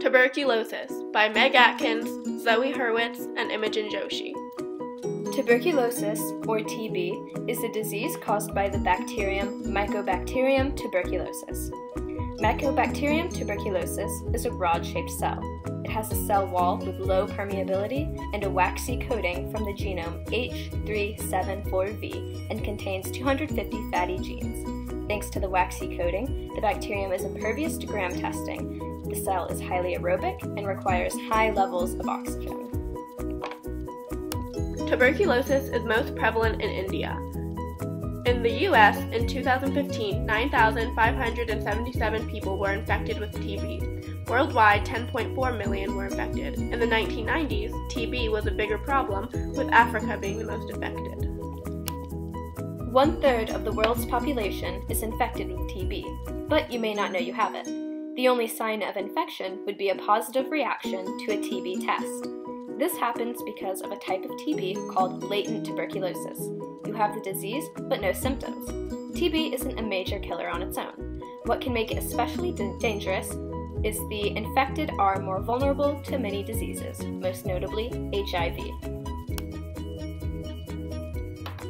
Tuberculosis by Meg Atkins, Zoe Hurwitz, and Imogen Joshi. Tuberculosis, or TB, is a disease caused by the bacterium Mycobacterium tuberculosis. Mycobacterium tuberculosis is a rod-shaped cell. It has a cell wall with low permeability and a waxy coating from the genome H374V and contains 250 fatty genes. Thanks to the waxy coating, the bacterium is impervious to gram testing. The cell is highly aerobic and requires high levels of oxygen. Tuberculosis is most prevalent in India. In the U.S., in 2015, 9,577 people were infected with TB. Worldwide, 10.4 million were infected. In the 1990s, TB was a bigger problem, with Africa being the most affected. 1/3 of the world's population is infected with TB, but you may not know you have it. The only sign of infection would be a positive reaction to a TB test. This happens because of a type of TB called latent tuberculosis. You have the disease, but no symptoms. TB isn't a major killer on its own. What can make it especially dangerous is the infected are more vulnerable to many diseases, most notably HIV.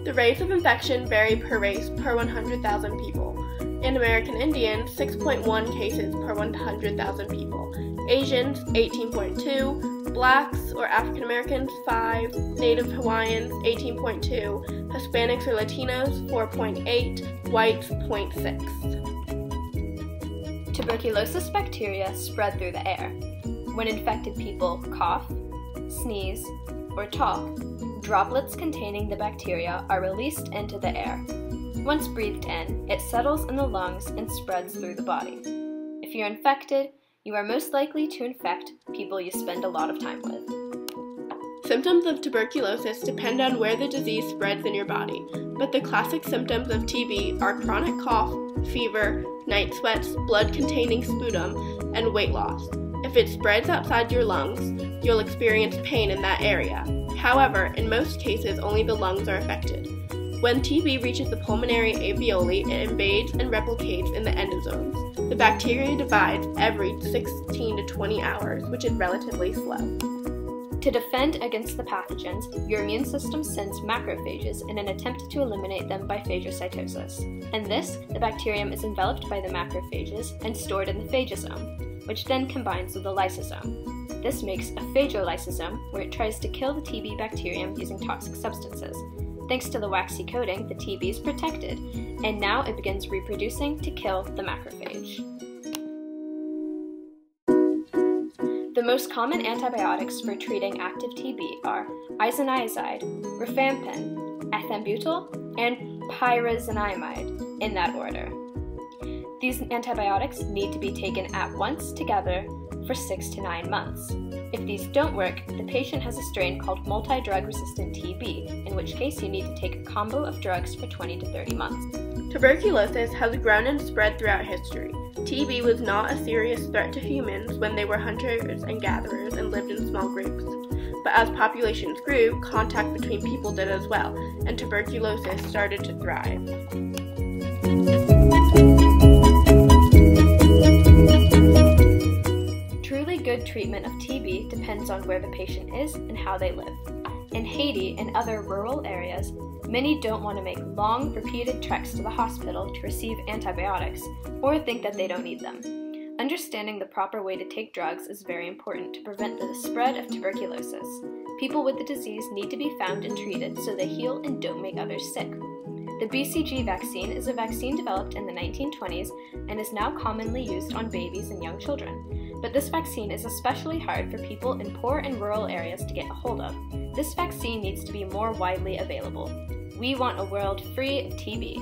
The rates of infection vary per race per 100,000 people. In American Indians, 6.1 cases per 100,000 people. Asians, 18.2. Blacks or African Americans, 5. Native Hawaiians, 18.2. Hispanics or Latinos, 4.8. Whites, 0.6. Tuberculosis bacteria spread through the air. When infected people cough, sneeze, or talk, droplets containing the bacteria are released into the air. Once breathed in, it settles in the lungs and spreads through the body. If you're infected, you are most likely to infect people you spend a lot of time with. Symptoms of tuberculosis depend on where the disease spreads in your body, but the classic symptoms of TB are chronic cough, fever, night sweats, blood-containing sputum, and weight loss. If it spreads outside your lungs, you'll experience pain in that area. However, in most cases, only the lungs are affected. When TB reaches the pulmonary alveoli, it invades and replicates in the endosomes. The bacteria divides every 16 to 20 hours, which is relatively slow. To defend against the pathogens, your immune system sends macrophages in an attempt to eliminate them by phagocytosis. In this, the bacterium is enveloped by the macrophages and stored in the phagosome, which then combines with the lysosome. This makes a phagolysosome, where it tries to kill the TB bacterium using toxic substances. Thanks to the waxy coating, the TB is protected, and now it begins reproducing to kill the macrophage. The most common antibiotics for treating active TB are isoniazid, rifampin, ethambutol, and pyrazinamide, in that order. These antibiotics need to be taken at once together for 6 to 9 months. If these don't work, the patient has a strain called multi-drug resistant TB, in which case you need to take a combo of drugs for 20 to 30 months. Tuberculosis has grown and spread throughout history. TB was not a serious threat to humans when they were hunters and gatherers and lived in small groups. But as populations grew, contact between people did as well, and tuberculosis started to thrive. Good treatment of TB depends on where the patient is and how they live. In Haiti and other rural areas, many don't want to make long, repeated treks to the hospital to receive antibiotics or think that they don't need them. Understanding the proper way to take drugs is very important to prevent the spread of tuberculosis. People with the disease need to be found and treated so they heal and don't make others sick. The BCG vaccine is a vaccine developed in the 1920s and is now commonly used on babies and young children. But this vaccine is especially hard for people in poor and rural areas to get a hold of. This vaccine needs to be more widely available. We want a world free of TB.